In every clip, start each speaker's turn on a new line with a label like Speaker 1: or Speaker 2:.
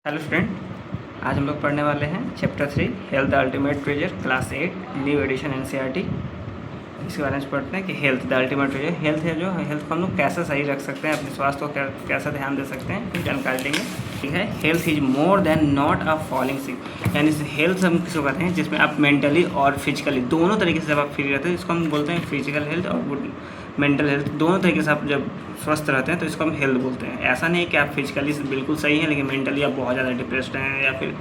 Speaker 1: Hello student, आज हम लोग पढ़ने वाले हैं chapter 3 health the ultimate treasure class 8 new edition NCERT. इसके बारे में पढ़ते हैं कि health the ultimate treasure health है, जो हेल्थ को हम लोग कैसे सही रख सकते हैं, अपने स्वास्थ्य को कैसा ध्यान दे सकते हैं, फिर जानकारी लेंगे। ठीक है, health is more than not a falling sick, यानी हेल्थ हम किसको कहते हैं जिसमें आप मेंटली और फिजिकली दोनों तरीके से जब आप फ्री रहते हैं, इसको हम बोलते हैं फिजिकल हेल्थ और गुड मेंटल हेल्थ। दोनों तरीके से आप जब स्वस्थ रहते हैं तो इसको हम हेल्थ बोलते हैं। ऐसा नहीं कि आप फिजिकली बिल्कुल सही हैं लेकिन मेंटली आप बहुत ज़्यादा डिप्रेस्ड हैं या फिर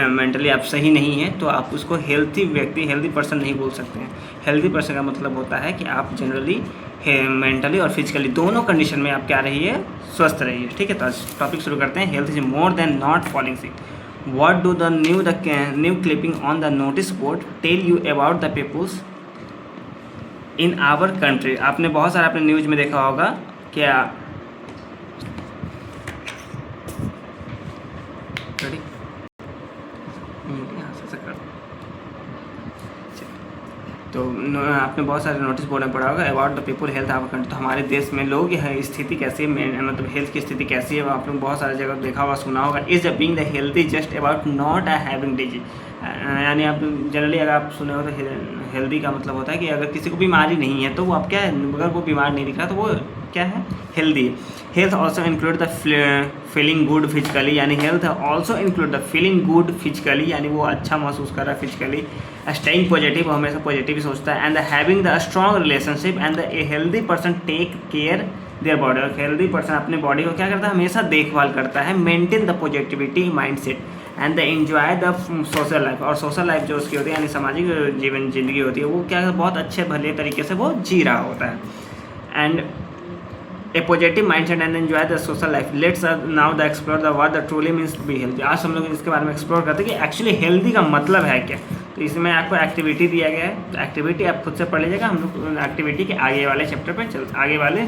Speaker 1: मेंटली आप सही नहीं हैं तो आप उसको हेल्थी व्यक्ति, हेल्थी पर्सन नहीं बोल सकते हैं। हेल्थी पर्सन का मतलब होता है कि आप जनरली मेंटली और फिजिकली दोनों कंडीशन में आप क्या रहिए, स्वस्थ रहिए। ठीक है, तो टॉपिक शुरू करते हैं। Health is more than not falling sick. What do the new clipping on the notice board tell you about the peoples in our country. आपने बहुत सारा अपने न्यूज़ में देखा होगा क्या। तो आपने बहुत सारे नोटिस बोर्ड में पढ़ा होगा about the people health our country. तो हमारे देश में लोग यह स्थिति कैसी है, मतलब हेल्थ की स्थिति कैसी है, आप लोग बहुत सारी जगह देखा होगा, सुना होगा। Is the being the healthy just about not a having disease, यानी आप जनरली अगर आप सुने हो तो हेल्दी का मतलब होता है कि अगर किसी को बीमारी नहीं है तो वो आप क्या है, अगर वो बीमार नहीं दिख रहा तो वो क्या है, हेल्दी है। Health also include the feeling good physically, यानी health also include the feeling good physically, यानी वो अच्छा महसूस कर रहा है फिजिकली। स्टेइंग पॉजिटिव, हमेशा पॉजिटिव ही सोचता है। And the having the strong relationship and the a healthy person take care their body. और हेल्दी पर्सन अपने बॉडी को क्या करता है, हमेशा देखभाल करता है। Maintain the positivity mindset and the enjoy the social life. और सोशल लाइफ जो उसकी होती है यानी सामाजिक जीवन जिंदगी होती है, वो क्या बहुत अच्छे भले तरीके से वो जी रहा होता है। And a positive mindset and enjoy the social life. Let's now the explore the what the truly means to be healthy. आज हम लोग इसके बारे में एक्सप्लोर करते हैं कि एक्चुअली हेल्दी का मतलब है क्या। तो इसमें आपको एक्टिविटी दिया गया है, तो एक्टिविटी आप खुद से पढ़ लीजिएगा। हम लोग एक्टिविटी के आगे वाले चैप्टर पे आगे वाले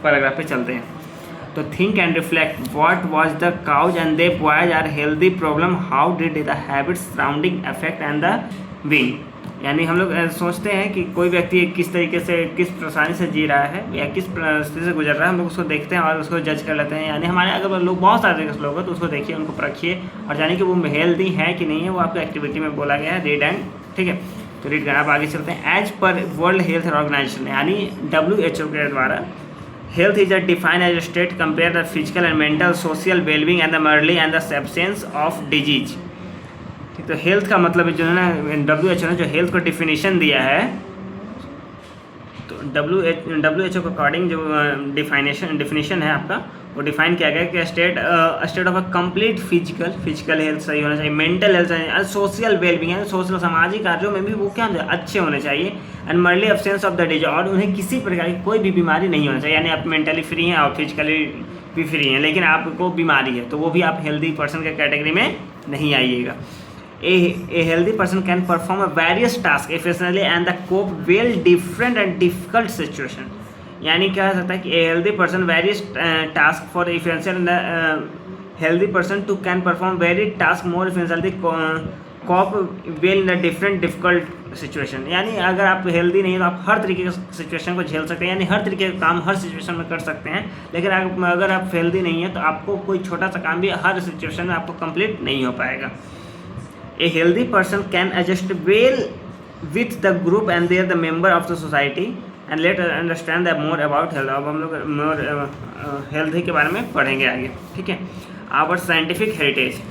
Speaker 1: पैराग्राफ पे चलते हैं। तो think and reflect what was the cause and they was are healthy problem, how did the habits surrounding affect and the being. यानी हम लोग सोचते हैं कि कोई व्यक्ति किस तरीके से, किस परेशानी से जी रहा है या किस परिस्थिति से गुजर रहा है, हम लोग उसको देखते हैं और उसको जज कर लेते हैं। यानी हमारे अगर लोग बहुत सारे लोग हैं तो उसको देखिए, उनको परखिए और जानिए कि वो हेल्दी है कि नहीं है। वो आपको एक्टिविटी में बोला गया है, रीड एंड, ठीक है। तो रीड आप आगे चलते हैं। एज पर वर्ल्ड हेल्थ ऑर्गेनाइजेशन, यानी WHO के द्वारा health is defined as state compare the physical and mental social wellbeing and the merely and the absence of disease. तो हेल्थ का मतलब जो है ना, WHO ने जो हेल्थ को डिफिनीशन दिया है, तो WHO के अकॉर्डिंग जो डिफिनीशन है आपका, वो डिफाइन किया गया कि state of a complete physical health सही होना चाहिए, मेंटल हेल्थ चाहिए, सोशल वेलबींग है, सोशल सामाजिक कार्यों में भी वो क्या अच्छे होने चाहिए। And merely absence of the disease, और उन्हें किसी प्रकार की कोई भी बीमारी नहीं होना चाहिए। यानी आप मेंटली फ्री हैं और फिजिकली भी फ्री हैं लेकिन आपको बीमारी है तो वो भी आप हेल्दी पर्सन के कैटेगरी में नहीं आइएगा। A healthy person can perform a various tasks efficiently and the cope well different and difficult situation। यानी क्या हो सकता है कि a healthy person various task for efficient and healthy person to can perform various task more efficiently cope well in a different difficult situation। यानी अगर आप healthy नहीं है तो आप हर तरीके के सिचुएशन को झेल सकते हैं, यानी हर तरीके का काम हर सिचुएशन में कर सकते हैं। लेकिन अगर आप हेल्दी नहीं है तो आपको कोई छोटा सा काम भी हर सिचुएशन में आपको कंप्लीट नहीं हो पाएगा। A healthy person can adjust well with the group and they are the member of the society and let us understand that more about health। अब हम लोग more हेल्थ के बारे में पढ़ेंगे आगे, ठीक है। Our scientific heritage,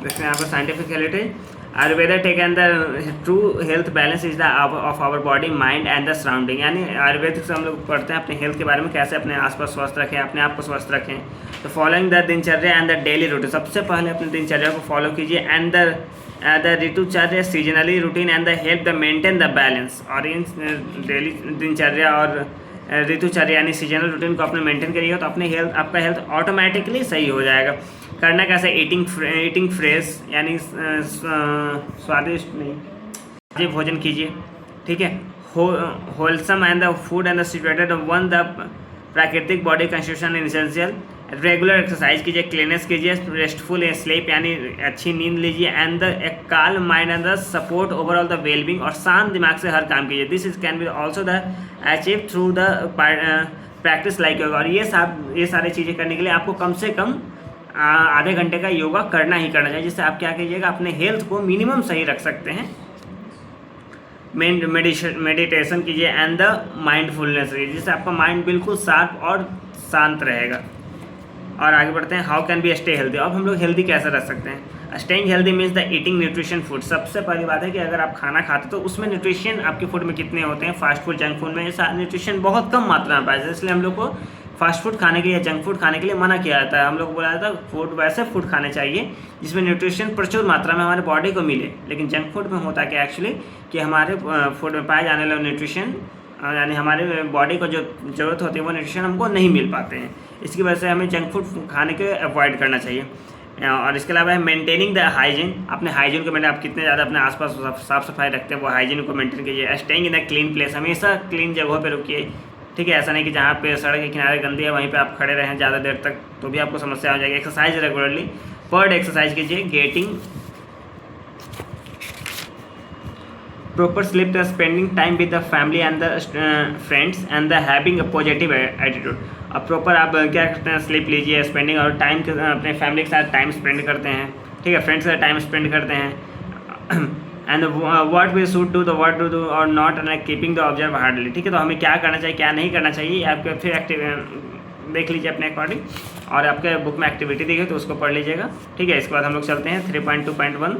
Speaker 1: देखते हैं यहाँ पर scientific heritage. Ayurveda take and the true health balance is the of our body mind and the surrounding. यानी आयुर्वेदिक से हम लोग पढ़ते हैं अपने हेल्थ के बारे में, कैसे अपने आसपास स्वस्थ रखें, अपने आप को स्वस्थ रखें। तो फॉलोइंग द दिनचर्या एंड द डेली रूटीन, सबसे पहले अपनी दिनचर्या को फॉलो कीजिए। एंड द ऋतुचर्या seasonally routine and the help the maintain the balance. और इन डेली दिनचर्या और ऋतुचर्या यानी सीजनल रूटीन को अपने मेंटेन करिएगा तो अपने हेल्थ, आपका हेल्थ ऑटोमेटिकली सही हो जाएगा। करना कैसे, ईटिंग फ्रेश, यानी स्वादिष्ट नहीं, ताजे भोजन कीजिए, ठीक है। Wholesome and the food and the situated one the प्राकृतिक body constitution essential. Regular exercise कीजिए, क्लीनेस कीजिए, रेस्टफुल स्लीप यानी अच्छी नींद लीजिए। And the calm mind and the support overall the wellbeing, और शांत दिमाग से हर काम कीजिए। This is can be also the achieve through the practice like yoga. और ये सारी चीज़ें करने के लिए आपको कम से कम आधे घंटे का योगा करना ही करना चाहिए, जिससे आप क्या कीजिएगा, अपने हेल्थ को मिनिमम सही रख सकते हैं। मेडिटेशन कीजिए एंड द माइंडफुलनेस, जिससे आपका माइंड बिल्कुल शार्प और शांत रहेगा। और आगे बढ़ते हैं, how can be stay healthy. अब हम लोग हेल्दी कैसे रह सकते हैं। Staying healthy means the eating nutrition food. सबसे पहली बात है कि अगर आप खाना खाते तो उसमें न्यूट्रिशन आपके फूड में कितने होते हैं। फास्ट फूड, जंक फूड में न्यूट्रिशन बहुत कम मात्रा में पाया जाता है, इसलिए हम लोग को फास्ट फूड खाने के लिए, जंक फूड खाने के लिए मना किया जाता है। हम लोग बोला जाता है वैसे फूड खाने चाहिए जिसमें न्यूट्रिशन प्रचुर मात्रा में हमारे बॉडी को मिले। लेकिन जंक फूड में होता है कि एक्चुअली कि हमारे फूड में पाए जाने वाले न्यूट्रिशन यानी हमारे बॉडी को जो ज़रूरत होती है वो न्यूट्रिशन हमको नहीं मिल पाते हैं। इसकी वजह से हमें जंक फूड खाने के अवॉइड करना चाहिए। और इसके अलावा है मेंटेनिंग द हाइजीन। अपने हाइजीन को आप कितने ज़्यादा अपने आसपास साफ सफाई रखते हैं वो हाइजीन को मेंटेन कीजिए। Staying in the clean place, हमेशा क्लीन जगहों पे रुकिए, ठीक है। ऐसा नहीं कि जहाँ पे सड़क के किनारे गंदी है वहीं पे आप खड़े रहें ज़्यादा देर तक, तो भी आपको समस्या हो जाएगी। Exercise regularly, per day exercise कीजिए। Getting proper sleep, the spending time with the family and the friends and the having a positive attitude. अब प्रॉपर आप क्या करते हैं, स्लीप लीजिए, स्पेंडिंग और टाइम अपने फैमिली के साथ टाइम स्पेंड करते हैं, ठीक है, फ्रेंड्स के साथ टाइम स्पेंड करते हैं। And what we should do, the what to do और not, and keeping the observe hardly, ठीक है। तो हमें क्या करना चाहिए, क्या नहीं करना चाहिए, आपके फिर एक्टिव देख लीजिए अपने अकॉर्डिंग। और आपके बुक में एक्टिविटी दी गई तो उसको पढ़ लीजिएगा, ठीक है। इसके बाद हम लोग चलते हैं 3.2.1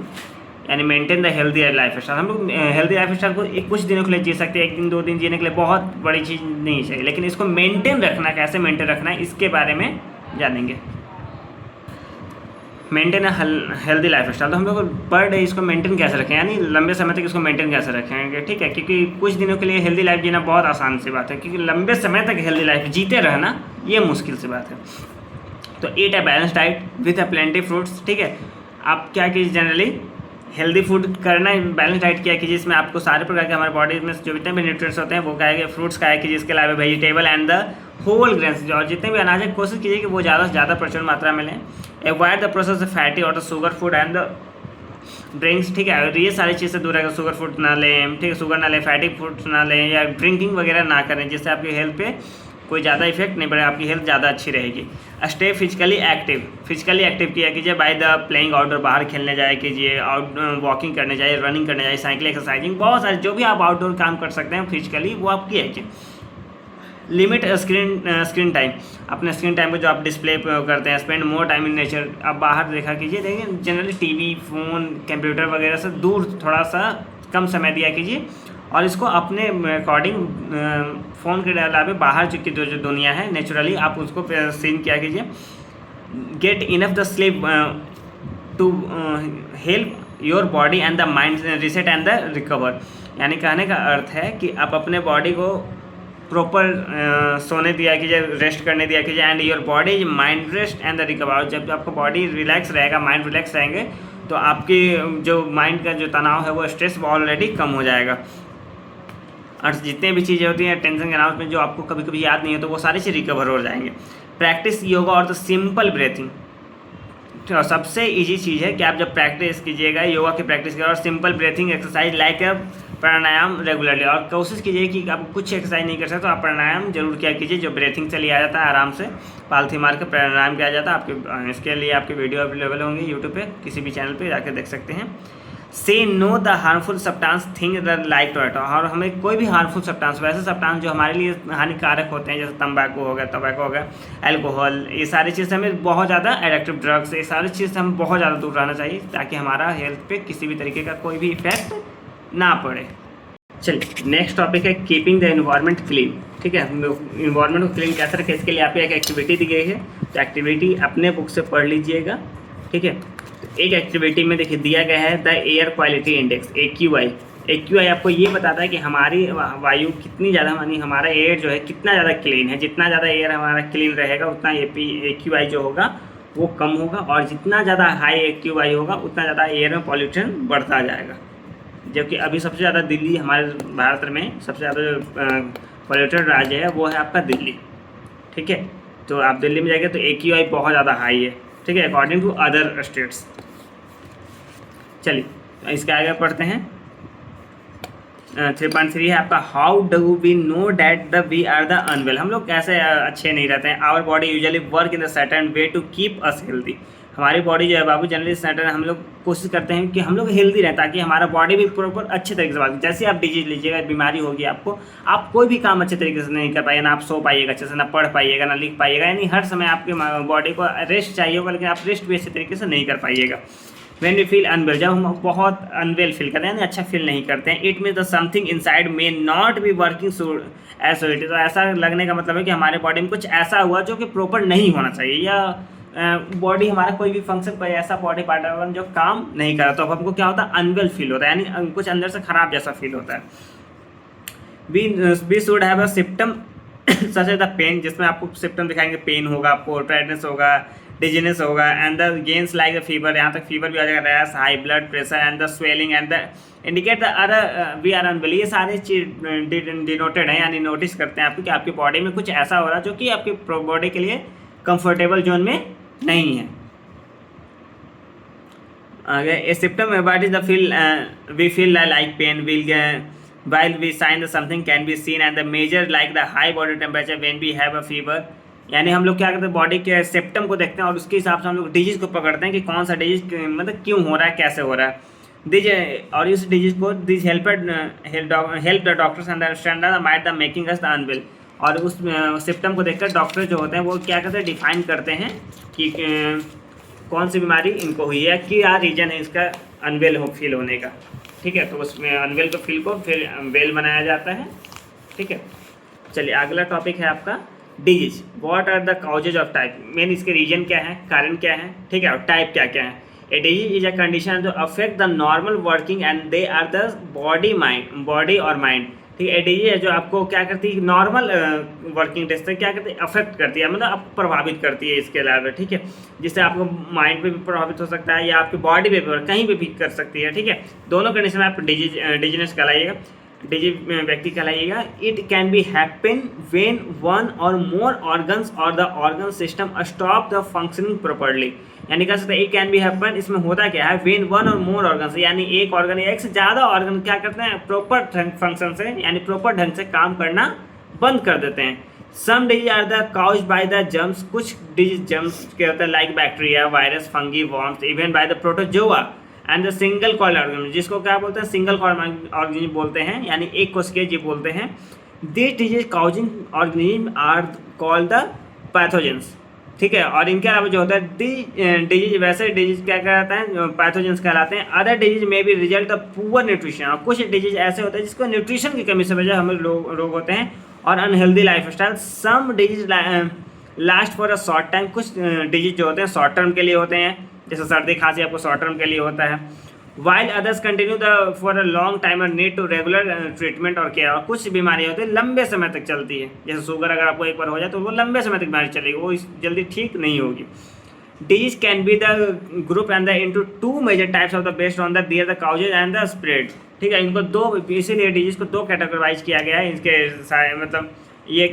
Speaker 1: यानी maintain the healthy life style. हम लोग हेल्दी लाइफ स्टाइल को कुछ दिनों के लिए जी सकते हैं, 1 दिन 2 दिन जीने के लिए बहुत बड़ी चीज़ नहीं चाहिए, लेकिन इसको मेंटेन रखना, कैसे मेंटेन रखना है इसके बारे में जानेंगे। मेंटेन हेल्दी लाइफ स्टाइल, तो हम लोग पर डे इसको मेंटेन कैसे रखें, यानी लंबे समय तक इसको मेंटेन कैसे रखेंगे, ठीक है। क्योंकि कुछ दिनों के लिए हेल्दी लाइफ जीना बहुत आसान सी बात है, क्योंकि लंबे समय तक हेल्दी लाइफ जीते रहना ये मुश्किल सी बात है। तो eat a balance diet with a plenty fruits, ठीक है। आप क्या कीजिए, जनरली हेल्दी फूड करना है, बैलेंस डाइट क्या कीजिए, इसमें आपको सारे प्रकार के हमारे बॉडी में जो जितने भी न्यूट्रिएंट्स होते हैं वो खाएंगे, फ्रूट्स खाया कीजिए। इसके अलावा vegetable and the whole grains, और जितने भी अनाज है कोशिश कीजिए कि वो ज़्यादा से ज़्यादा प्रचुर मात्रा में लें। Avoid the process of fatty और the sugar food and the drinks, ठीक है। और ये सारी चीज़ से दूर रहेगा, शुगर फूड ना लें, ठीक है, शुगर ना लें, फैटी फूड्स ना लें, या ड्रिंकिंग वगैरह ना करें, जिससे आपकी हेल्थ पे कोई ज़्यादा इफेक्ट नहीं पड़ेगा, आपकी हेल्थ ज़्यादा अच्छी रहेगी। Stay physically active, physically active किया कीजिए बाय द प्लेइंग आउटडोर, बाहर खेलने जाए कीजिए, आउट वॉकिंग करने जाइए, रनिंग करने जाइए, साइकिल एक्सरसाइजिंग, बहुत सारे जो भी आप आउटडोर काम कर सकते हैं फिजिकली वो आप किया कीजिए। लिमिट स्क्रीन टाइम, अपने स्क्रीन टाइम को जो आप डिस्प्ले करते हैं, spend more time in nature, आप बाहर देखा कीजिए। देखिए जनरली टीवी, फ़ोन, कंप्यूटर वगैरह से दूर थोड़ा सा कम समय दिया कीजिए, और इसको अपने अकॉर्डिंग फ़ोन के अलावा बाहर की जो दुनिया है नेचुरली आप उसको सीन किया कीजिए। Get enough the sleep to help your body and the mind reset and the recover, यानी कहने का अर्थ है कि आप अपने बॉडी को प्रॉपर सोने दिया कीजिए, रेस्ट करने दिया कीजिए, and your body mind rest and the recover. जब आपका बॉडी रिलैक्स रहेगा, माइंड रिलैक्स रहेंगे, तो आपकी जो माइंड का जो तनाव है वो स्ट्रेस ऑलरेडी कम हो जाएगा। और जितने भी चीज़ें होती हैं टेंशन के नाम में जो आपको कभी कभी याद नहीं है तो वो सारी चीज़ रिकवर हो जाएंगे। प्रैक्टिस योगा और द सिंपल ब्रीथिंग, तो सबसे इजी चीज़ है कि आप जब प्रैक्टिस कीजिएगा, योगा की प्रैक्टिस कीजिएगा और सिंपल ब्रीथिंग एक्सरसाइज लाइक प्राणायाम रेगुलरली, और कोशिश कीजिए कि आप कुछ एक्सरसाइज नहीं कर सकते तो आप प्राणायाम जरूर किया कीजिए, जो ब्रीथिंग से लिया जाता है, आराम से पालथी मार के प्राणायाम किया जाता है। आपके इसके लिए आपके वीडियो अवेलेबल होंगे यूट्यूब पे, किसी भी चैनल पे जाकर देख सकते हैं। से know the harmful substance thing like tomato, और हमें कोई भी हार्मफुल सब्सटेंस, वैसे सब्सटेंस जो हमारे लिए हानिकारक होते हैं, जैसे तंबाकू हो गया, अल्कोहल, ये सारी चीज़ हमें बहुत ज़्यादा एडिक्टिव ड्रग्स, ये सारी चीज़ से हम बहुत ज़्यादा दूर रहना चाहिए, ताकि हमारा हेल्थ पे किसी भी तरीके का कोई भी इफेक्ट ना पड़े। चलिए नेक्स्ट टॉपिक है कीपिंग द एनवायरनमेंट क्लीन, ठीक है। इन्वायरमेंट को क्लीन कैसे रखें, इसके लिए आपको एक एक्टिविटी दी गई है, तो एक्टिविटी अपने बुक से पढ़ लीजिएगा, ठीक है। तो एक एक्टिविटी में देखिए दिया गया है the air quality index, AQI आपको ये बताता है कि हमारी वायु कितनी ज़्यादा, यानी हमारा एयर जो है कितना ज़्यादा क्लीन है। जितना ज़्यादा एयर हमारा क्लीन रहेगा उतना AQI जो होगा वो कम होगा, और जितना ज़्यादा हाई AQI होगा उतना ज़्यादा एयर में पॉल्यूशन बढ़ता जाएगा। जबकि अभी सबसे ज़्यादा दिल्ली, हमारे भारत में सबसे ज़्यादा पॉल्यूटेड राज्य है वो है आपका दिल्ली, ठीक है। तो आप दिल्ली में जाएंगे तो AQI बहुत ज़्यादा हाई है, ठीक है, अकॉर्डिंग टू अदर स्टेट्स। चलिए इसके आगे पढ़ते हैं। 3.3 है आपका, how do we know that the we are the unwell, हम लोग कैसे अच्छे नहीं रहते हैं। Our body usually work in the certain way to keep us healthy, हमारी बॉडी जो है बाबू जनरली सर्टेन, हम लोग कोशिश करते हैं कि हम लोग हेल्दी रहें ताकि हमारा बॉडी भी प्रॉपर अच्छे तरीके से वर्क। जैसे आप डिजीज लीजिएगा, बीमारी होगी आपको, आप कोई भी काम अच्छे तरीके से नहीं कर पाइएगा, ना आप सो पाइएगा अच्छे से, ना पढ़ पाइएगा, ना लिख पाइएगा, यानी हर समय आपके बॉडी को रेस्ट चाहिए होगा, लेकिन आप रेस्ट भी अच्छे तरीके से नहीं कर पाइएगा। व्हेन वी फील अनवेल, जब हम बहुत अनवेल फील करते हैं यानी अच्छा फील नहीं करते हैं, it means the something inside may not be working so as so it is, तो ऐसा लगने का मतलब है कि हमारे बॉडी में कुछ ऐसा हुआ जो कि प्रॉपर नहीं होना चाहिए, या बॉडी हमारा कोई भी फंक्शन, कोई ऐसा बॉडी पार्ट जो काम नहीं कर रहा, तो अब हमको क्या होता है, अनवेल फील होता है, यानी कुछ अंदर से खराब जैसा फील होता है। We should have a symptom such as the pain, जिसमें आपको सिम्टम दिखाएंगे, पेन होगा आपको, टायर्डनेस होगा, डिजीनेस होगा, and the gains like the fever, यहाँ तक फीवर भी आ जाएगा, rash, high blood pressure and the swelling and the indicate the other we are unwell, ये सारे चीज डिनोटेड हैं, यानी नोटिस करते हैं आपको कि आपकी बॉडी में कुछ ऐसा हो रहा है जो कि आपकी बॉडी के लिए कंफर्टेबल जोन में नहीं है। A symptom what is the feel we feel like pain will while we sign the something can be seen and the major like the high body temperature when we have a fever, यानी हम लोग क्या करते हैं, body के symptom को देखते हैं और उसके हिसाब से हम लोग डिजीज को पकड़ते हैं कि कौन सा डिजीज मतलब क्यों हो रहा है, कैसे हो रहा है डिज, और इस डिजीज को this help the doctors understand the might the making us the unwell, और उस सिम्टम को देखकर डॉक्टर जो होते हैं वो क्या करते हैं, डिफाइन करते हैं कि कौन सी बीमारी इनको हुई है, क्या रीजन है इसका अनवेल फील होने का। ठीक है, तो उसमें अनवेल को फील को फिर वेल बनाया जाता है। ठीक है, चलिए अगला टॉपिक है आपका disease. What are the causes of type, main इसके रीजन क्या है, कारण क्या है, ठीक है, और टाइप क्या क्या है। A disease is a condition जो affect the normal working and they are the body और माइंड। ठीक है, डिजीज है जो आपको क्या करती है, नॉर्मल वर्किंग टेस्ट से क्या करती है, अफेक्ट करती है, मतलब आपको प्रभावित करती है इसके अलावा। ठीक है, जिससे आपको माइंड पे भी प्रभावित हो सकता है या आपकी बॉडी पे भी, कहीं पे भी कर सकती है। ठीक है, दोनों कंडीशन में आप डिजीनेस कहलाइएगा, डिजीज व्यक्ति कहलाइएगा। It can be happen when one और मोर ऑर्गन्स और the organ system stop the functioning properly, यानी कह सकते हैं इट कैन बी हैपन, इसमें होता क्या है, व्हेन वन और मोर ऑर्गन्स, यानी एक ऑर्गन या एक से ज़्यादा ऑर्गन क्या करते हैं, प्रॉपर फंक्शन से यानी प्रॉपर ढंग से काम करना बंद कर देते हैं। Some disease are the cause by the germs, कुछ डिजीज जर्म्स के होते हैं like bacteria, virus, fungi, worms, even by the protozoa and the single cord organism, जिसको क्या बोलते हैं, सिंगल कॉर्ड ऑर्गेनिज्म बोलते हैं, यानी एक कोशिकीय जीव बोलते हैं। This disease causing organism are called the pathogens. ठीक है, और इनके अलावा जो होता है डिजीज, वैसे डिजीज क्या कहलाते हैं, पैथोजेंस कहलाते हैं। अदर डिजीज में भी रिजल्ट ऑफ पुअर न्यूट्रिशन, और कुछ डिजीज ऐसे होते हैं जिसको न्यूट्रिशन की कमी से वजह हमें रोग होते हैं, और unhealthy life style. Some disease last for a short time, कुछ डिजीज जो होते हैं शॉर्ट टर्म के लिए होते हैं, जैसे सर्दी खांसी आपको शॉर्ट टर्म के लिए होता है। While others continue the for a long time और नीड टू रेगुलर ट्रीटमेंट और केयर, और कुछ बीमारियाँ होती है लंबे समय तक चलती है, जैसे शुगर अगर आपको एक बार हो जाए तो वो लंबे समय तक बीमारी चलेगी, वो जल्दी ठीक नहीं होगी। Disease can be the group and the into two major types of the based on the their the causes and the spread. ठीक है, इनको दो, इसीलिए डिजीज को दो कैटेगराइज किया गया है, इसके मतलब ये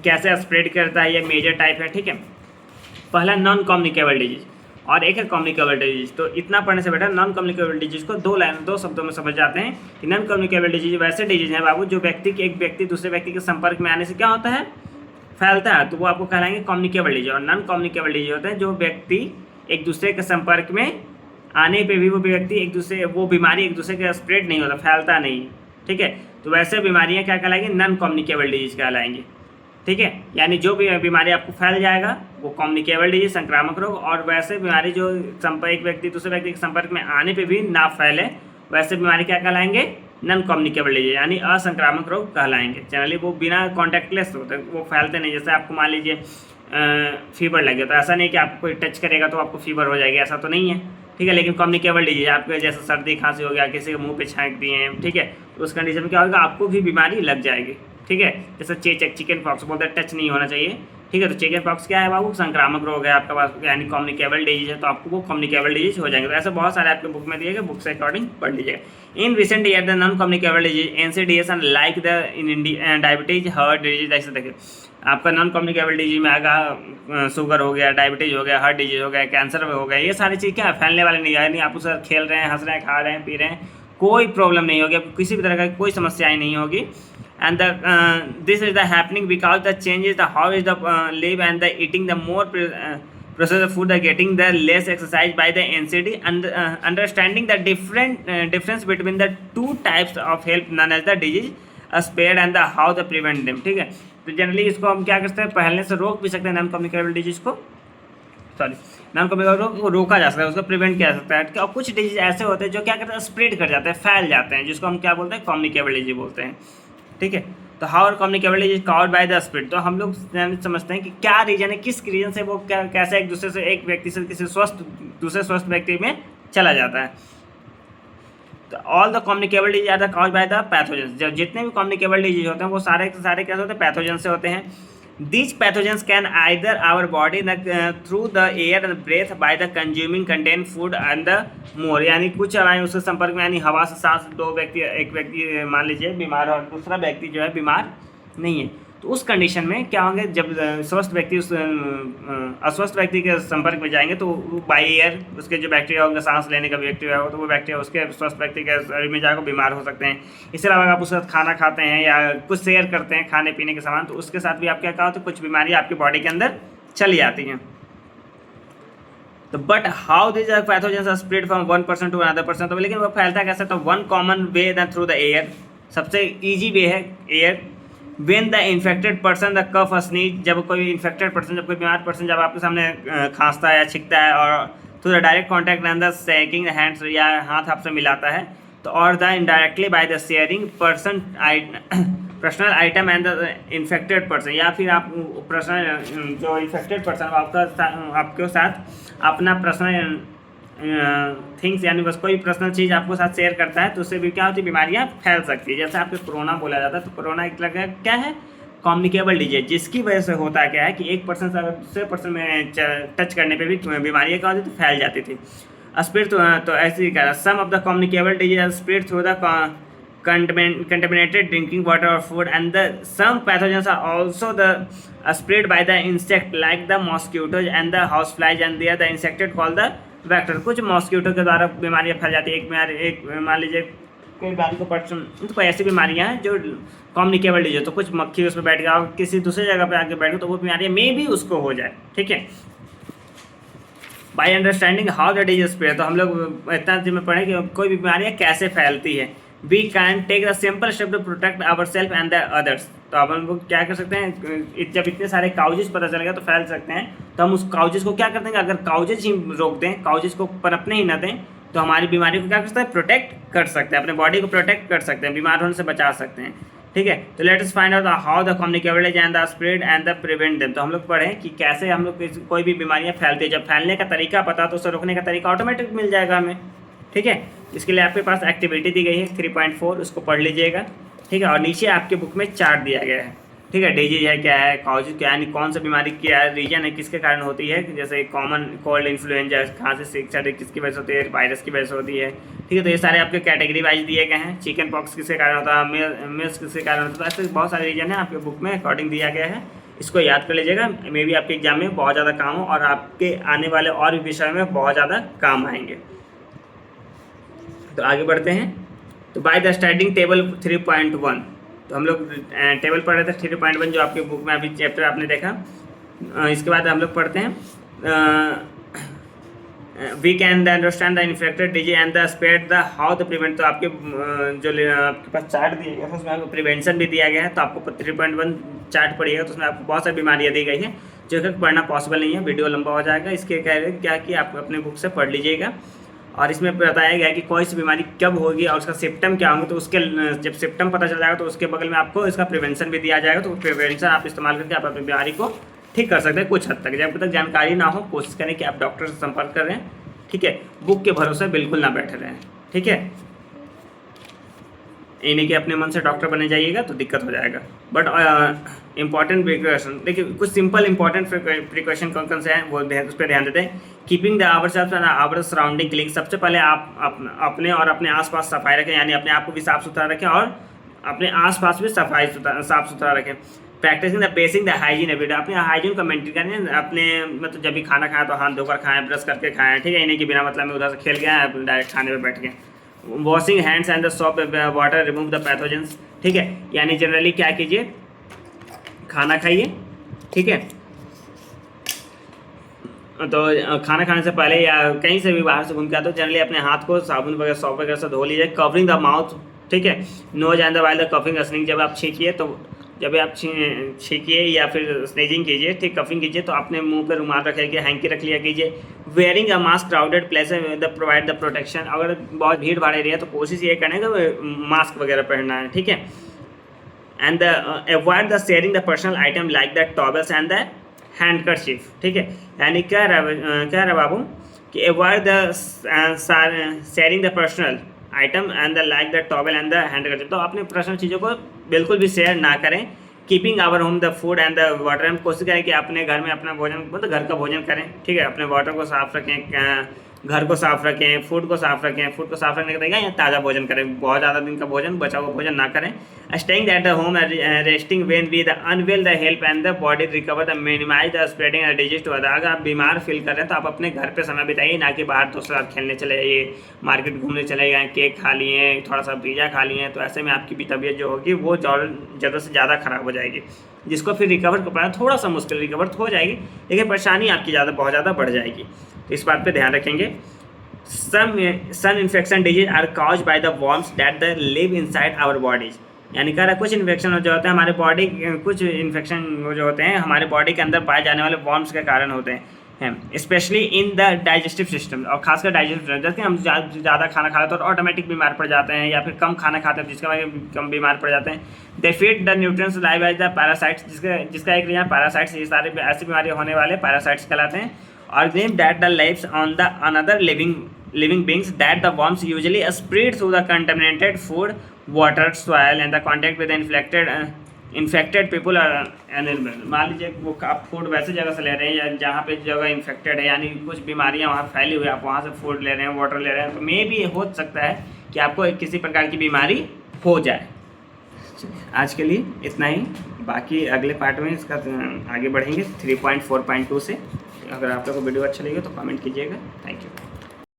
Speaker 1: कैसे स्प्रेड करता है, ये मेजर टाइप है। ठीक है, पहला नॉन कम्युनिकेबल डिजीज और एक है कम्युनिकेबल डिजीज। तो इतना पढ़ने से बेटा नॉन कम्युनिकेबल डिजीज को दो शब्दों में समझ जाते हैं कि नॉन कम्युनिकेबल डिजीज वैसे डिजीज हैं बाबू जो एक व्यक्ति दूसरे व्यक्ति के संपर्क में आने से क्या होता है, फैलता है, तो वो आपको कहलाएंगे कम्युनिकेबल डिजीज। और नॉन कम्युनिकेबल डिजीज होते हैं जो व्यक्ति एक दूसरे के संपर्क में आने पे भी वो व्यक्ति वो बीमारी एक दूसरे के स्प्रेड नहीं होता, फैलता नहीं। ठीक है, तो वैसे बीमारियाँ क्या कहलाएंगी, नॉन कम्युनिकेबल डिजीज कहलाएंगी। ठीक है, यानी जो भी बीमारी आपको फैल जाएगा वो कम्युनिकेबल डिजीज, संक्रामक रोग, और वैसे बीमारी जो एक व्यक्ति दूसरे व्यक्ति के संपर्क में आने पे भी ना फैले, वैसे बीमारी क्या कहलाएंगे, नॉन कम्युनिकेबल डिजीज, यानी असंक्रामक रोग कहलाएंगे। जनरली वो बिना कॉन्टैक्टलेस होते हैं, वो फैलते नहीं। जैसे आपको मान लीजिए फीवर लगे, तो ऐसा नहीं कि आपको कोई टच करेगा तो आपको फीवर हो जाएगी, ऐसा तो नहीं है। ठीक है, लेकिन कम्युनिकेबल डिजीज आपको जैसे सर्दी खांसी हो गया, किसी के मुंह पे छांक दिए हैं, ठीक है, तो उस कंडीशन में क्या होगा, आपको भी बीमारी लग जाएगी। ठीक है, जैसे चेचक, चिकन पॉक्स बोलते हैं, टच नहीं होना चाहिए। ठीक है, तो चिकन पॉक्स क्या है बाबू, संक्रामक रोग है आपके पास, यानी कम्युनिकेबल डिजीज है, तो आपको वो कम्युनिकेबल डिजीज हो जाएंगे। तो ऐसे बहुत सारे आपके बुक में दिए गए, बुक से अकॉर्डिंग पढ़ लीजिएगा। In recent year the non communicable disease NCDs and like the in diabetes, heart disease, ऐसे देखिए आपका नॉन कम्युनिकेबल डिजीज में आएगा शुगर हो गया, डायबिटीज हो गया, हार्ट डिजीज हो गया, कैंसर हो गया, ये सारी चीज़ क्या है, फैलने वाले नहीं है, नहीं आप उससे खेल रहे हैं, हंस रहे हैं, खा रहे हैं, पी रहे हैं, कोई प्रॉब्लम नहीं होगी, आपको किसी भी तरह का कोई समस्याएं नहीं होगी। And this is the happening because the change is the how is the live and the eating the more process of food, the getting the less exercise by the NCD, and understanding the difference between the two types of help known as the disease spared and the how the prevent them। ठीक है, तो generally इसको हम क्या करते हैं, फैलने से रोक भी सकते हैं, नॉन कम्युनिकेबल डिजीज को, सॉरी नॉन कम्युनिकेबल को रोका जा सकता है, उसको प्रिवेंट किया जा सकता है। और कुछ डिजीज ऐसे होते हैं जो क्या करते हैं, स्प्रेड कर जाते हैं, फैल जाते हैं, जिसको हम क्या बोलते हैं, कम्युनिकेबल डिजीज बोलते हैं। ठीक है, तो how are communicable disease covered by the spread, तो हम लोग समझते हैं कि क्या रीजन है, किस रीजन से वो क्या कैसे एक दूसरे से, एक व्यक्ति से किसी स्वस्थ दूसरे स्वस्थ व्यक्ति में चला जाता है। तो all the communicable disease are the caused by the pathogens, जब जितने भी कम्युनिकेबल डिजीज होते हैं वो सारे के सारे कैसे होते हैं, पैथोजन से होते हैं। These pathogens can either our body through the air and breath by the consuming contained food and the more, यानी कुछ हमारे उसके संपर्क में, यानी हवा से सांस, दो व्यक्ति, एक व्यक्ति मान लीजिए बीमार और दूसरा व्यक्ति जो है बीमार नहीं है, तो उस कंडीशन में क्या होंगे, जब स्वस्थ व्यक्ति उस अस्वस्थ व्यक्ति के संपर्क में जाएंगे तो बाई एयर उसके जो बैक्टीरिया होंगे, सांस लेने का बैक्टीरिया होगा, तो वो बैक्टीरिया उसके स्वस्थ व्यक्ति के शरीर में जाकर बीमार हो सकते हैं। इसके अलावा आप उसके साथ खाना खाते हैं या कुछ शेयर करते हैं खाने पीने के सामान, तो उसके साथ भी आप क्या होता है, कुछ बीमारियाँ आपकी बॉडी के अंदर चली आती हैं। तो but how this pathogens are spread from one person to another person, तो लेकिन वो फैलता कैसे, तो one common way than through the air, सबसे ईजी वे है air. When the infected person the cough sneeze, जब कोई इन्फेक्टेड पर्सन, जब कोई बीमार पर्सन जब आपके सामने खांसता है या छिकता है, और through the direct contact and the shaking the hands, या हाथ आपसे मिलाता है, तो और the indirectly by the sharing personal item and the infected person, या फिर आप पर्सनल जो इन्फेक्टेड पर्सन आपके साथ अपना पर्सनल थिंग्स, यानी बस कोई पर्सनल चीज़ आपको साथ शेयर करता है, तो उससे भी क्या होती है, बीमारियाँ फैल सकती है। जैसे आपके कोरोना बोला जाता है, तो कोरोना एक तरह का क्या है, कम्युनिकेबल डिजीज, जिसकी वजह से होता क्या है कि एक पर्सन से दूसरे पर्सन में टच करने पे भी बीमारियाँ क्या होती थी, फैल जाती थी। स्प्रेड तो ऐसे ही कहा, some of the communicable disease spread through the contaminated drinking water or food, and some pathogens are also spread by the insect like the mosquitoes and the houseflies, and they are the insected called the vector। कुछ mosquito के द्वारा बीमारियाँ फैल जाती है, एक मान लीजिए कोई बीमारी को पर्सन, तो कोई ऐसी बीमारियाँ हैं जो कम्युनिकेबल डिजीज, तो कुछ मक्खी उसमें बैठ गया और किसी दूसरी जगह पे आके बैठ गया, तो वो बीमारियाँ मे भी उसको हो जाए। ठीक है, by understanding how the disease spread, तो हम लोग इतना में पढ़े कि कोई बीमारियाँ कैसे फैलती है। We can take the simple step to protect our self and the others, तो अब हम लोग क्या कर सकते हैं, जब इतने सारे काउजेस पता चलेगा तो फैल सकते हैं, तो हम उस काउजेस को क्या कर देंगे, अगर काउजेस ही रोक दें, काउजेस को पनपने ही ना दें, तो हमारी बीमारी को क्या कर सकते हैं, प्रोटेक्ट कर सकते हैं, अपने बॉडी को प्रोटेक्ट कर सकते हैं, बीमार होने से बचा सकते हैं। ठीक है, तो let us find out how the communicable disease and the spread and the prevent them, तो हम लोग पढ़ें कि कैसे हम लोग कोई भी बीमारियाँ फैलती है, जब फैलने का तरीका पता तो उसे रोकने का तरीका ऑटोमेटिक मिल जाएगा हमें। ठीक है, इसके लिए आपके पास एक्टिविटी दी गई है 3.4, उसको पढ़ लीजिएगा। ठीक है, और नीचे आपके बुक में चार्ट दिया गया है। ठीक है, डिजीज है क्या है, कॉजेज क्या है, कौन सा बीमारी क्या है, रीजन है किसके कारण होती है, जैसे कॉमन कोल्ड, इन्फ्लुएंजा, खांसी, सीखचर किसकी वजह से होती है, वायरस की वजह से होती है। ठीक है, तो ये सारे आपके कैटेगरी वाइज दिए गए हैं। चिकन पॉक्स किसके कारण होता है, मिल्स किसके कारण होता है, ऐसे बहुत सारे रीजन है आपके बुक में अकॉर्डिंग दिया गया है। इसको याद कर लीजिएगा, मे भी आपके एग्जाम में बहुत ज़्यादा काम हो और आपके आने वाले और भी विषय में बहुत ज़्यादा काम आएंगे। तो आगे बढ़ते हैं। तो बाय द स्टैंडिंग टेबल 3.1, तो हम लोग टेबल पढ़ रहे थे 3.1 जो आपके बुक में अभी चैप्टर आपने देखा। इसके बाद हम लोग पढ़ते हैं we can understand the infected disease and the spread the how the prevent, तो आपके जो आपके पास चार्ट दिया गया है उसमें आपको प्रिवेंशन भी दिया गया है, तो आपको 3.1 चार्ट पढ़िएगा, तो उसमें आपको बहुत सारी बीमारियाँ दी गई है जो कि पढ़ना पॉसिबल नहीं है, वीडियो लंबा हो जाएगा। इसके क्या कि आप अपने बुक से पढ़ लीजिएगा, और इसमें बताया गया है कि कोई सी बीमारी कब होगी और उसका सिम्टम क्या होंगे, तो उसके जब सिम्टम पता चल जाएगा तो उसके बगल में आपको इसका प्रिवेंशन भी दिया जाएगा, तो प्रिवेंशन आप इस्तेमाल करके आप अपनी बीमारी को ठीक कर सकते हैं कुछ हद तक। जब तक जानकारी ना हो कोशिश करें कि आप डॉक्टर से संपर्क कर रहे हैं। ठीक है, बुक के भरोसे बिल्कुल ना बैठे रहें। ठीक है, ये नहीं कि अपने मन से डॉक्टर बने जाइएगा तो दिक्कत हो जाएगा। बट इंपॉर्टेंट प्रिकॉशन देखिए, कुछ सिंपल इंपॉर्टेंट प्रिकॉशन कौन कौन से हैं वो उस पर ध्यान देते हैं। Keeping the our self and our surrounding clean, सबसे पहले आप अपने और अपने आसपास सफाई रखें, यानी अपने आप को भी साफ सुथरा रखें और अपने आसपास भी साफ सुथरा रखें। Practising the basic the hygiene everyday, अपने हाइजीन को मेंटेन करें, अपने मतलब जब भी खाना खाएं तो हाथ धोकर खाएं, ब्रश करके खाएं। ठीक है, इन्हीं के बिना मतलब में उधर से खेल गए डायरेक्ट खाने पे बैठ गए, washing hands and the shop water remove the pathogens, ठीक है। यानी जनरली क्या कीजिए, खाना खाइए, ठीक है, तो खाना खाने से पहले या कहीं से भी बाहर से घूम के आते हो जनरली अपने हाथ को साबुन वगैरह सॉप वगैरह से धो लीजिए। कवरिंग द माउथ, ठीक है, nose and the while the coughing sneezing, जब आप छींकिए तो जब आप छींकिए या फिर स्नीजिंग कीजिए, ठीक, कफिंग कीजिए तो अपने मुंह पे रुमाल रख लीजिए, हैंकी रख लिया कीजिए। Wearing a mask crowded place the provide the protection, अगर बहुत भीड़ भाड़ एरिया तो कोशिश ये करना है कि मास्क वगैरह पहनना है, ठीक है। And avoid the sharing the personal item like the towels and the handkerchief, ठीक है। यानी क्या रहा बाबू कि avoid the sharing the personal item and the like the towel and the handkerchief, तो अपने पर्सनल चीज़ों को बिल्कुल भी शेयर ना करें। Keeping our home the food and the water, हम कोशिश करें कि अपने घर में अपना भोजन मतलब घर का भोजन करें, ठीक है। अपने वाटर को साफ रखें, घर को साफ रखें, फूड को साफ रखें। फूड को साफ रखने का तरीका या ताज़ा भोजन करें, बहुत ज़्यादा दिन का भोजन बचा हुआ भोजन ना करें। Staying at the home resting when we the unwell the help and the body recover the minimize the spreading disease to other, अगर आप बीमार फील कर रहे हैं तो आप अपने घर पे समय बिताइए, ना कि बाहर दोस्तों के साथ खेलने चले जाइए, मार्केट घूमने चले गए, केक खा लिए, थोड़ा सा पिज़्ज़ा खा लिए, तो ऐसे में आपकी भी तबीयत जो होगी वो ज़रूरत से ज़्यादा ख़राब हो जाएगी, जिसको फिर रिकवर कर पाना थोड़ा सा मुश्किल, रिकवर तो हो जाएगी लेकिन परेशानी आपकी बहुत ज़्यादा बढ़ जाएगी। तो इस बात पर ध्यान रखेंगे। Some infection disease are caused by the worms that live inside our bodies, यानी कह रहा कुछ इन्फेक्शन जो होते हैं हमारे बॉडी, कुछ इन्फेक्शन जो होते हैं हमारे बॉडी के अंदर पाए जाने वाले वर्म्स के कारण होते हैं, specially in the digestive system, और खासकर डाइजेस्टिव सिस्टम। जैसे हम ज़्यादा खाना खाते हैं तो ऑटोमेटिक बीमार पड़ जाते हैं, या फिर कम खाना खाते हैं जिसके वजह से कम बीमार पड़ जाते हैं। They feed the nutrients live as the parasites, जिसका एक रीजन पैरासाइट्स, ये सारे ऐसी बीमारी होने वाले पैरासाइट्स कहलाते हैं। Organism that the lives on the another living beings that the worms usually spread through the contaminated food, water, soil and the contact with the infected people or animal। मान लीजिए वो आप फूड वैसे जगह से ले रहे हैं या जहाँ पे जगह इन्फेक्टेड है, यानी कुछ बीमारियाँ वहाँ फैली हुई है, आप वहाँ से फूड ले रहे हैं, वाटर ले रहे हैं, तो मे भी हो सकता है कि आपको किसी प्रकार की बीमारी हो जाए। आज के लिए इतना ही, बाकी अगले पार्ट में इसका आगे बढ़ेंगे 3.4.2 से। अगर आप लोग को वीडियो अच्छा लगे तो कमेंट कीजिएगा। Thank you.